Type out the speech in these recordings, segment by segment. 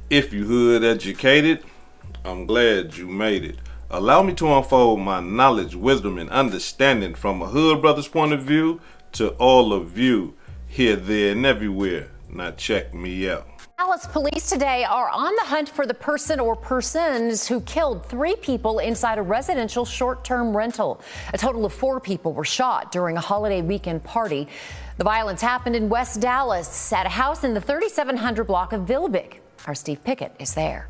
If you hood educated, I'm glad you made it. Allow me to unfold my knowledge, wisdom, and understanding from a hood brother's point of view to all of you here, there, and everywhere. Now check me out. Dallas police today are on the hunt for the person or persons who killed 3 people inside a residential short-term rental. A total of 4 people were shot during a holiday weekend party. The violence happened in West Dallas at a house in the 3700 block of Vilbic. Our Steve Pickett is there.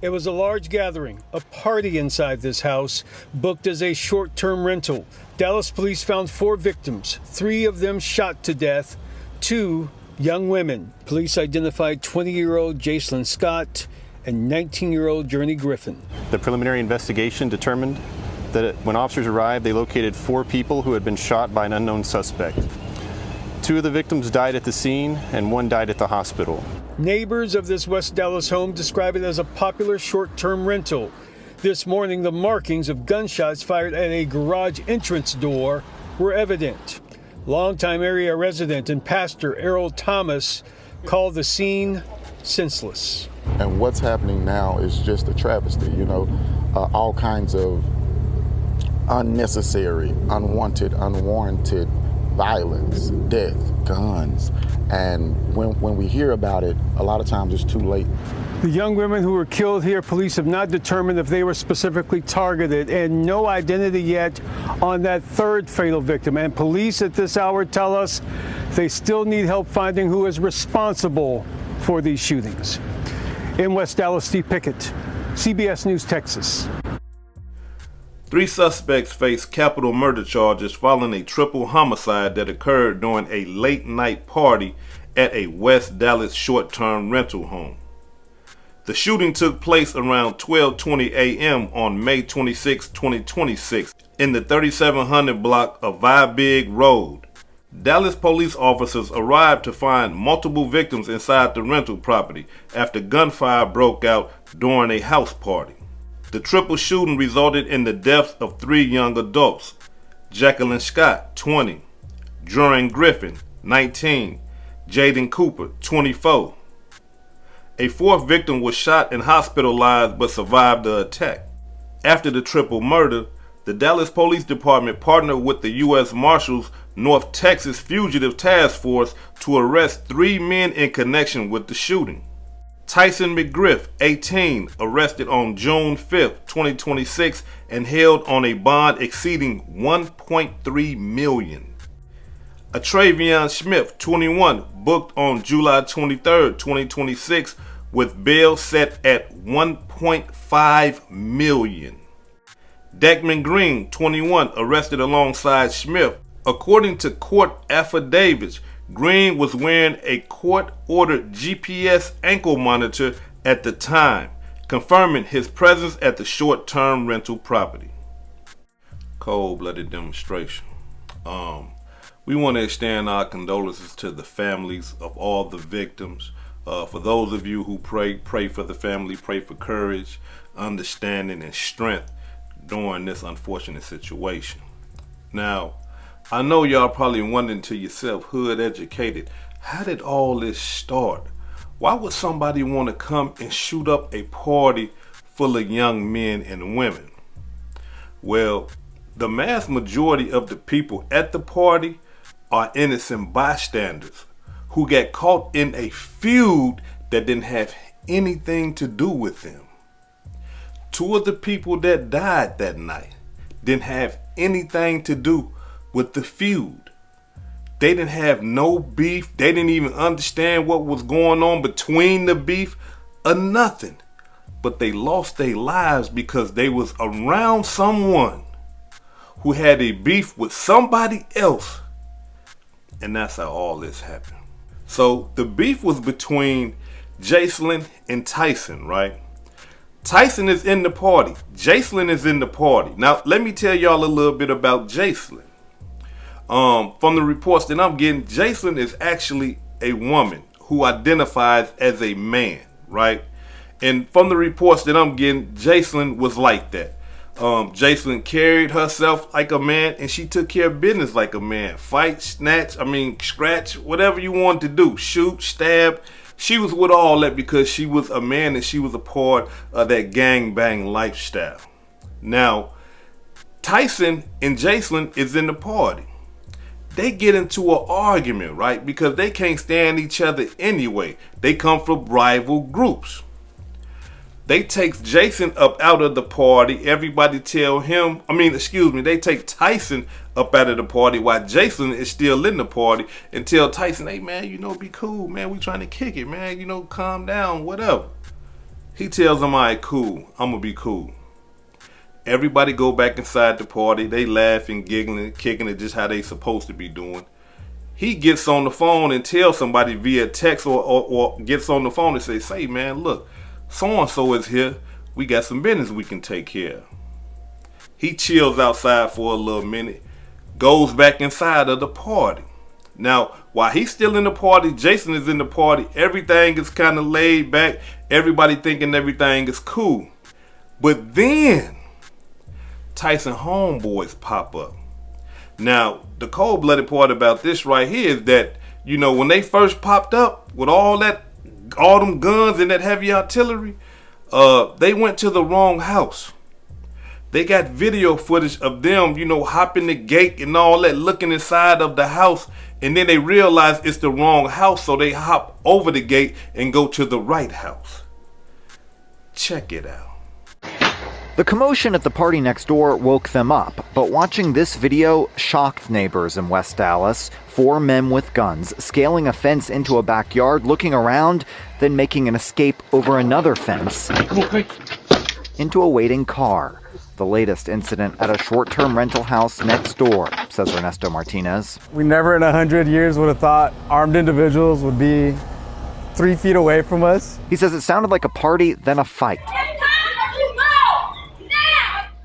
It was a large gathering, a party inside this house, booked as a short-term rental. Dallas police found 4 victims, 3 of them shot to death, 2 young women. Police identified 20-year-old Jacelyn Scott and 19-year-old Journey Griffin. The preliminary investigation determined that when officers arrived, they located 4 people who had been shot by an unknown suspect. 2 of the victims died at the scene and 1 died at the hospital. Neighbors of this West Dallas home describe it as a popular short-term rental. This morning, the markings of gunshots fired at a garage entrance door were evident. Longtime area resident and pastor Errol Thomas called the scene senseless. And what's happening now is just a travesty, all kinds of unnecessary, unwanted, unwarranted violence, death, guns. And when we hear about it, a lot of times it's too late. The young women who were killed here, police have not determined if they were specifically targeted, and no identity yet on that 3rd fatal victim. And police at this hour tell us they still need help finding who is responsible for these shootings. In West Dallas, Steve Pickett, CBS News, Texas. 3 suspects face capital murder charges following a triple homicide that occurred during a late-night party at a West Dallas short-term rental home. The shooting took place around 12:20 a.m. on May 26, 2026, in the 3700 block of Viebig Road. Dallas police officers arrived to find multiple victims inside the rental property after gunfire broke out during a house party. The triple shooting resulted in the deaths of 3 young adults: Jacqueline Scott, 20, Jordan Griffin, 19, Jaden Cooper, 24. A 4th victim was shot and hospitalized but survived the attack. After the triple murder, the Dallas Police Department partnered with the U.S. Marshals North Texas Fugitive Task Force to arrest 3 men in connection with the shooting. Tyson McGriff, 18, arrested on June 5, 2026 and held on a bond exceeding $1.3 million. Travion Smith, 21, booked on July 23, 2026 with bail set at $1.5 million. Deckman Green, 21, arrested alongside Smith. According to court affidavits, Green was wearing a court-ordered GPS ankle monitor at the time, confirming his presence at the short-term rental property. Cold-blooded demonstration. We want to extend our condolences to the families of all the victims. For those of you who pray for the family, pray for courage, understanding, and strength during this unfortunate situation. Now, I know y'all probably wondering to yourself, hood educated, how did all this start? Why would somebody want to come and shoot up a party full of young men and women? Well, the mass majority of the people at the party are innocent bystanders who got caught in a feud that didn't have anything to do with them. 2 of the people that died that night didn't have anything to do with the feud. They didn't have no beef. They didn't even understand what was going on between the beef or nothing. But they lost their lives because they was around someone who had a beef with somebody else. And that's how all this happened. So the beef was between Jacelyn and Tyson, right? Tyson is in the party. Jacelyn is in the party. Now, let me tell y'all a little bit about Jacelyn. From the reports that I'm getting, Jacelyn is actually a woman who identifies as a man, right? And from the reports that I'm getting, Jacelyn was like that. Jacelyn carried herself like a man, and she took care of business like a man. Fight, scratch, whatever you want to do. Shoot, stab. She was with all that because she was a man and she was a part of that gangbang lifestyle. Now, Tyson and Jason is in the party. They get into an argument, right? Because they can't stand each other anyway. They come from rival groups. They take Jason up out of the party. Everybody tell him, they take Tyson up out of the party while Jason is still in the party and tell Tyson, hey man, be cool, man. We trying to kick it, man. Calm down, whatever. He tells them, all right, cool. I'm going to be cool. Everybody go back inside the party. They laughing, giggling, kicking it just how they supposed to be doing. He gets on the phone and tells somebody via text or gets on the phone and says, say man, look, so-and-so is here. We got some business we can take care of. He chills outside for a little minute, goes back inside of the party. Now, while he's still in the party, Jason is in the party. Everything is kind of laid back. Everybody thinking everything is cool. But then Tyson homeboys pop up. Now, the cold-blooded part about this right here is that, when they first popped up with all them guns and that heavy artillery, they went to the wrong house. They got video footage of them, hopping the gate and all that, looking inside of the house, and then they realize it's the wrong house, so they hop over the gate and go to the right house. Check it out. The commotion at the party next door woke them up, but watching this video shocked neighbors in West Dallas. 4 men with guns scaling a fence into a backyard, looking around, then making an escape over another fence into a waiting car. The latest incident at a short-term rental house next door, says Ernesto Martinez. We never in 100 years would have thought armed individuals would be 3 feet away from us. He says it sounded like a party, then a fight.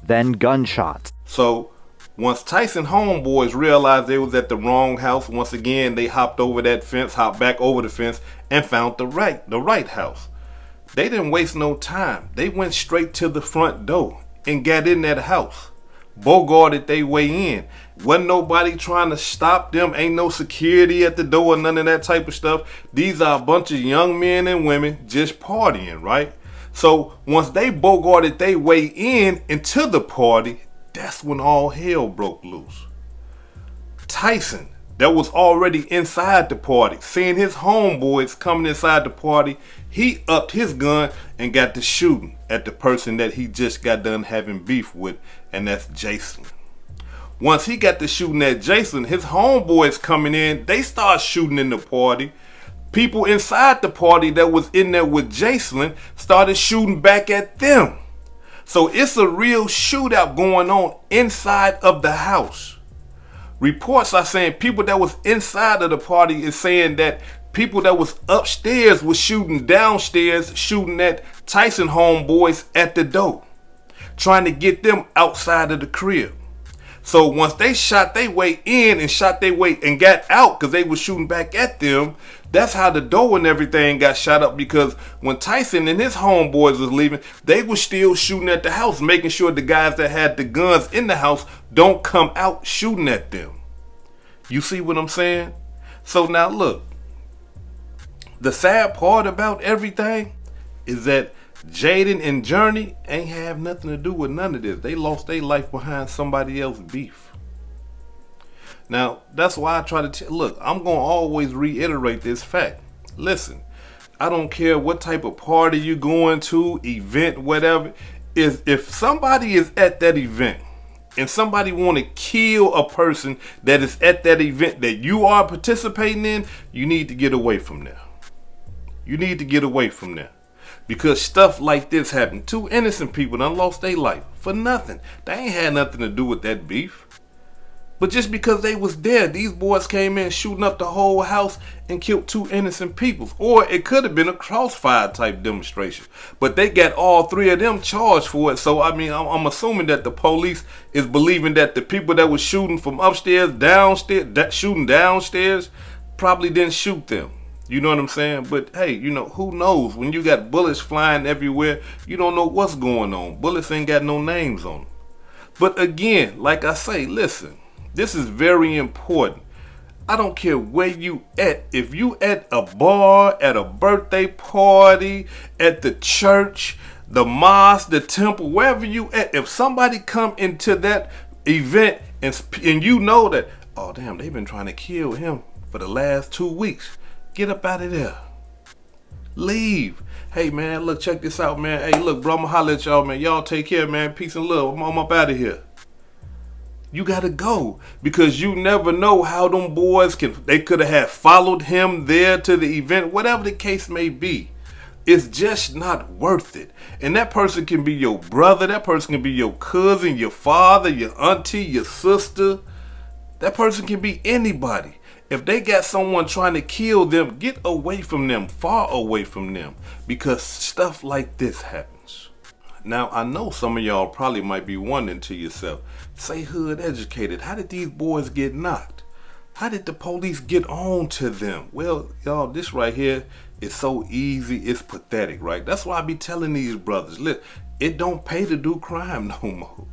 Then gunshots. So once Tyson homeboys realized they was at the wrong house, once again they hopped over that fence, hopped back over the fence, and found the right house. They didn't waste no time. They went straight to the front door and got in that house. Bogarted they way in. Wasn't nobody trying to stop them. Ain't no security at the door or none of that type of stuff. These are a bunch of young men and women just partying, right? So once they bogarted they way into the party, that's when all hell broke loose. Tyson, that was already inside the party, seeing his homeboys coming inside the party, he upped his gun and got to shooting at the person that he just got done having beef with, and that's Jason. Once he got to shooting at Jason, his homeboys coming in, they start shooting in the party. People inside the party that was in there with Jason started shooting back at them. So it's a real shootout going on inside of the house. Reports are saying people that was inside of the party is saying that people that was upstairs was shooting downstairs, shooting at Tyson homeboys at the door, trying to get them outside of the crib. So once they shot their way in and shot their way and got out because they was shooting back at them, that's how the door and everything got shot up, because when Tyson and his homeboys was leaving, they was still shooting at the house, making sure the guys that had the guns in the house don't come out shooting at them. You see what I'm saying? So now look, the sad part about everything is that Jaden and Journey ain't have nothing to do with none of this. They lost their life behind somebody else's beef. Now, that's why I try to look, I'm going to always reiterate this fact. Listen, I don't care what type of party you going to, event, whatever. If somebody is at that event and somebody want to kill a person that is at that event that you are participating in, you need to get away from there. You need to get away from there. Because stuff like this happened. 2 innocent people done lost their life for nothing. They ain't had nothing to do with that beef. But just because they was there, these boys came in shooting up the whole house and killed 2 innocent people. Or it could have been a crossfire type demonstration. But they got all 3 of them charged for it. So, I'm assuming that the police is believing that the people that was shooting from upstairs, downstairs, shooting downstairs, probably didn't shoot them. You know what I'm saying? But hey, who knows? When you got bullets flying everywhere, you don't know what's going on. Bullets ain't got no names on them. But again, like I say, listen, this is very important. I don't care where you at. If you at a bar, at a birthday party, at the church, the mosque, the temple, wherever you at, if somebody come into that event and you know that, oh damn, they've been trying to kill him for the last 2 weeks, get up out of there. Leave. Hey man, look, check this out, man. Hey, look, bro, I'ma holler at y'all, man. Y'all take care, man. Peace and love. I'm up out of here. You gotta go, because you never know how them boys they could have had followed him there to the event, whatever the case may be. It's just not worth it. And that person can be your brother, that person can be your cousin, your father, your auntie, your sister. That person can be anybody. If they got someone trying to kill them, get away from them, far away from them, because stuff like this happens. Now, I know some of y'all probably might be wondering to yourself, say hood educated, how did these boys get knocked? How did the police get on to them? Well, y'all, this right here is so easy, it's pathetic, right? That's why I be telling these brothers, look, it don't pay to do crime no more.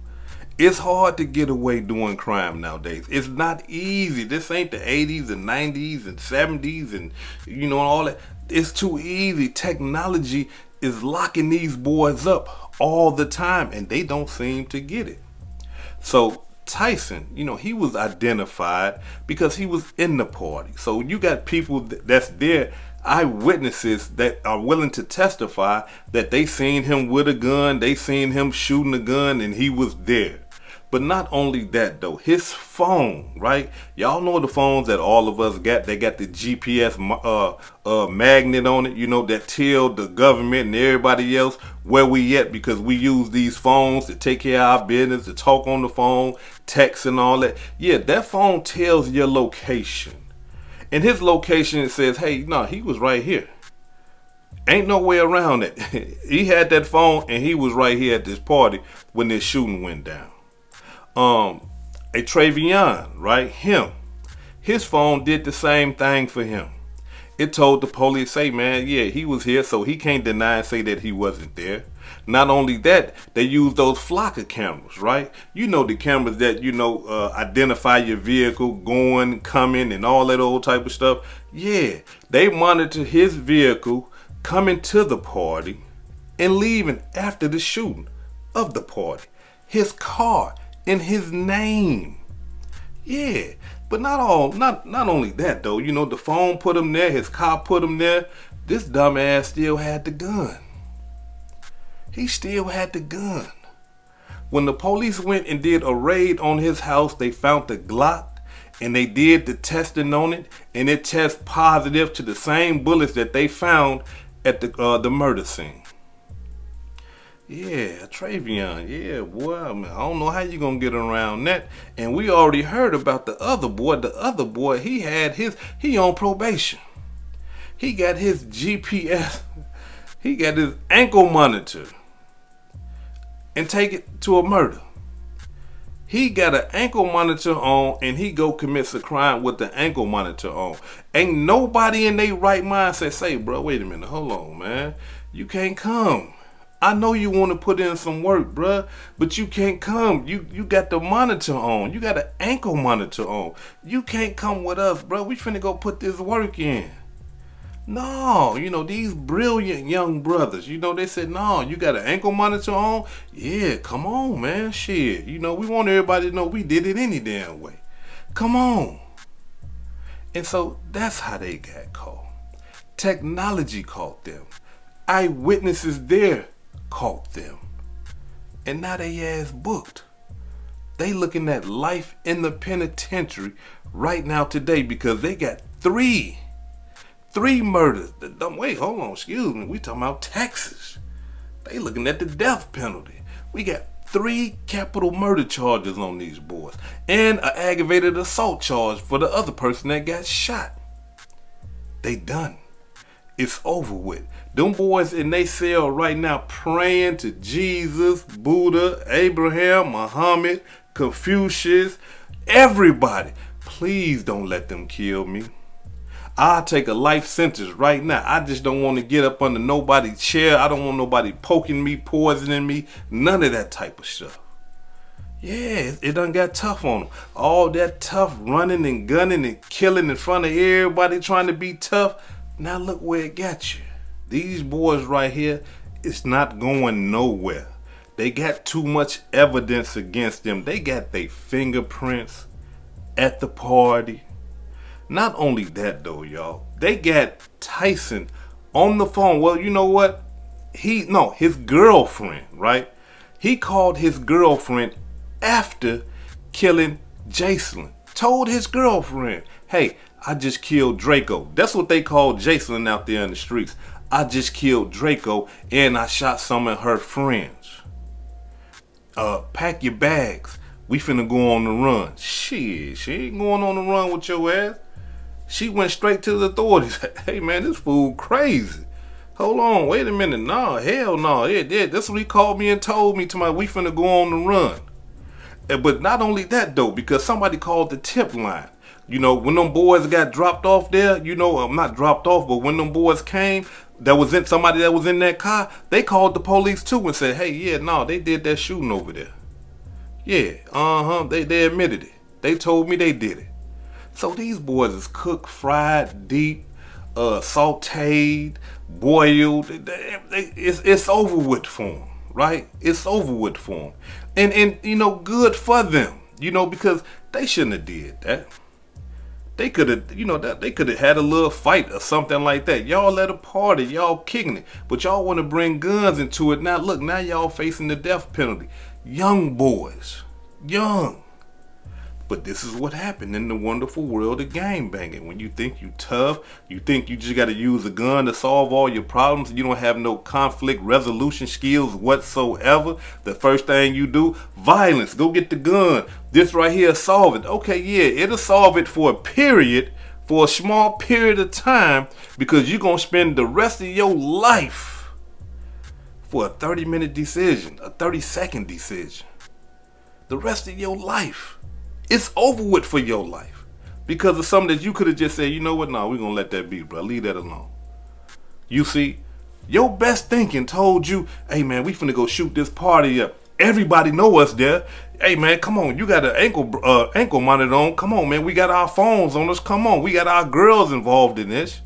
It's hard to get away doing crime nowadays. It's not easy. This ain't the 80s and 90s and 70s and, you know, all that. It's too easy. Technology is locking these boys up all the time, and they don't seem to get it. So Tyson, you know, he was identified because he was in the party. So you got people that's there, eyewitnesses that are willing to testify that they seen him with a gun, they seen him shooting a gun, and he was there. But not only that though, his phone, right? Y'all know the phones that all of us got. They got the GPS magnet on it, you know, that tell the government and everybody else where we at, because we use these phones to take care of our business, to talk on the phone, text and all that. Yeah, that phone tells your location. And his location, it says, hey, no, he was right here. Ain't no way around it. He had that phone and he was right here at this party when this shooting went down. A Travion, right? His phone did the same thing for him. It told the police, say, man, yeah, he was here, so he can't deny and say that he wasn't there. Not only that, they use those flocker cameras, right? You know, the cameras that, you know, identify your vehicle going, coming, and all that old type of stuff. Yeah, they monitor his vehicle coming to the party and leaving after the shooting of the party. His car in his name. Yeah, but not only that though, you know, the phone put him there, his car put him there. This dumbass still had the gun. He still had the gun. When the police went and did a raid on his house, they found the Glock and they did the testing on it, and it tests positive to the same bullets that they found at the murder scene. Yeah, Travion, yeah, boy, I mean, I don't know how you gonna get around that. And we already heard about the other boy. The other boy, he on probation. He got his GPS, he got his ankle monitor and take it to a murder. He got an ankle monitor on and he go commits a crime with the ankle monitor on. Ain't nobody in their right mind say, bro, wait a minute, hold on, man. You can't come. I know you want to put in some work, bruh, but you can't come. You got the monitor on. You got an ankle monitor on. You can't come with us, bruh. We finna go put this work in. No, you know, these brilliant young brothers, you know, they said, no, you got an ankle monitor on? Yeah, come on, man. Shit. You know, we want everybody to know we did it any damn way. Come on. And so that's how they got caught. Technology caught them. Eyewitnesses there caught them. And now they ass booked. They looking at life in the penitentiary right now today because they got three murders. Wait, hold on, excuse me. We talking about Texas. They looking at the death penalty. We got 3 capital murder charges on these boys and an aggravated assault charge for the other person that got shot. They done. It's over with. Them boys in they cell right now praying to Jesus, Buddha, Abraham, Muhammad, Confucius, everybody. Please don't let them kill me. I'll take a life sentence right now. I just don't want to get up under nobody's chair. I don't want nobody poking me, poisoning me, none of that type of stuff. Yeah, it done got tough on them. All that tough running and gunning and killing in front of everybody trying to be tough. Now look where it got you. These boys right here, it's not going nowhere. They got too much evidence against them. They got their fingerprints at the party. Not only that though, y'all. They got Tyson on the phone. Well, you know what? His girlfriend, right? He called his girlfriend after killing Jason. Told his girlfriend, hey, I just killed Draco. That's what they call Jason out there in the streets. I just killed Draco and I shot some of her friends. Pack your bags. We finna go on the run. Shit, she ain't going on the run with your ass. She went straight to the authorities. Hey man, this fool crazy. Hold on, wait a minute. Nah, hell no. Yeah, that's what he called me and told me to we finna go on the run. But not only that though, because somebody called the tip line. You know, when them boys got dropped off there, not dropped off, but when them boys came, somebody that was in that car, they called the police too and said, hey, yeah, no, they did that shooting over there. Yeah, they admitted it. They told me they did it. So these boys is cooked, fried, deep, sauteed, boiled. It's over with for them, right? It's over with for them. And good for them, because they shouldn't have did that. They could have, they could have had a little fight or something like that. Y'all at a party, y'all kicking it, but y'all want to bring guns into it. Now look, now y'all facing the death penalty. Young boys, young. But this is what happened in the wonderful world of gang banging. When you think you tough, you think you just got to use a gun to solve all your problems, you don't have no conflict resolution skills whatsoever. The first thing you do, violence, go get the gun. This right here, solve it. Okay, yeah, it'll solve it for a small period of time, because you're going to spend the rest of your life for a 30-minute decision, a 30-second decision. The rest of your life. It's over with for your life because of something that you could have just said, you know what, no, we're going to let that be, bro. Leave that alone. You see, your best thinking told you, hey, man, we finna go shoot this party up. Everybody know us there. Hey, man, come on. You got an ankle monitor on. Come on, man. We got our phones on us. Come on. We got our girls involved in this.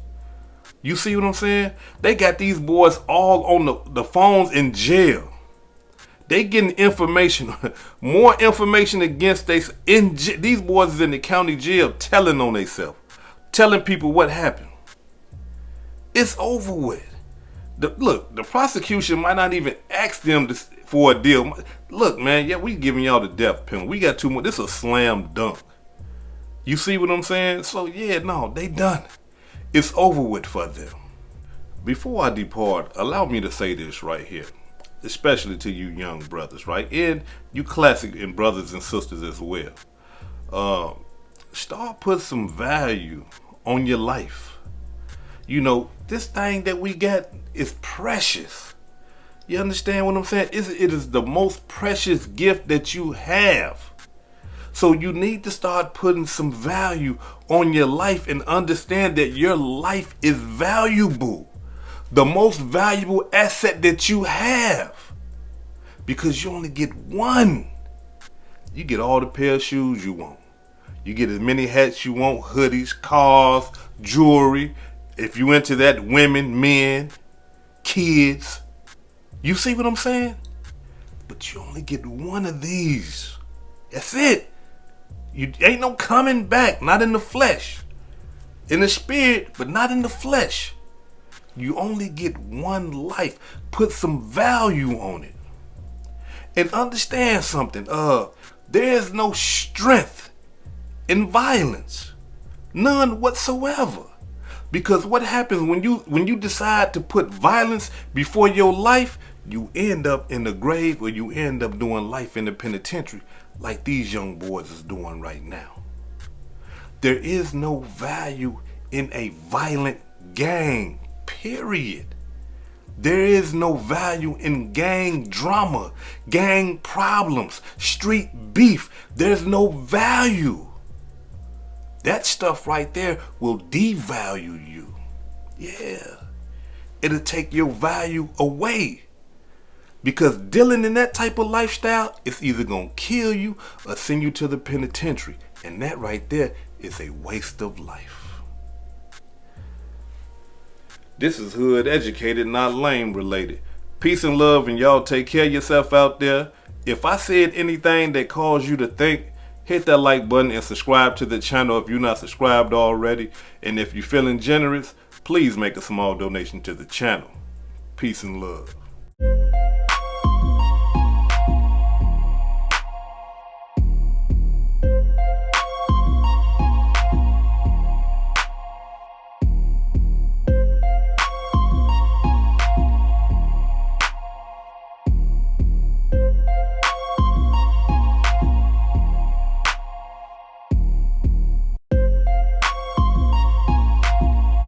You see what I'm saying? They got these boys all on the phones in jail. They getting information, more information against these boys is in the county jail telling on themselves, telling people what happened. It's over with. The prosecution might not even ask them for a deal. Look, man, yeah, we giving y'all the death penalty. We got too much. This is a slam dunk. You see what I'm saying? So yeah, no, they done. It's over with for them. Before I depart, allow me to say this right here. Especially to you young brothers, right? And you classic and brothers and sisters as well. Start put some value on your life. This thing that we got is precious. You understand what I'm saying? It is the most precious gift that you have. So you need to start putting some value on your life and understand that your life is valuable. The most valuable asset that you have, because you only get one. You get all the pair of shoes you want. You get as many hats you want, hoodies, cars, jewelry. If you into that, women, men, kids. You see what I'm saying? But you only get one of these. That's it. You ain't no coming back, not in the flesh. In the spirit, but not in the flesh. You only get one life. Put some value on it. And understand something. There's no strength in violence. None whatsoever. Because what happens when you decide to put violence before your life, you end up in the grave, or you end up doing life in the penitentiary like these young boys is doing right now. There is no value in a violent gang. Period. There is no value in gang drama, gang problems, street beef. There's no value. That stuff right there will devalue you. Yeah. It'll take your value away. Because dealing in that type of lifestyle is either gonna kill you or send you to the penitentiary. And that right there is a waste of life. This is Hood Educated, not Lame Related. Peace and love, and y'all take care of yourself out there. If I said anything that caused you to think, hit that like button and subscribe to the channel if you're not subscribed already. And if you're feeling generous, please make a small donation to the channel. Peace and love.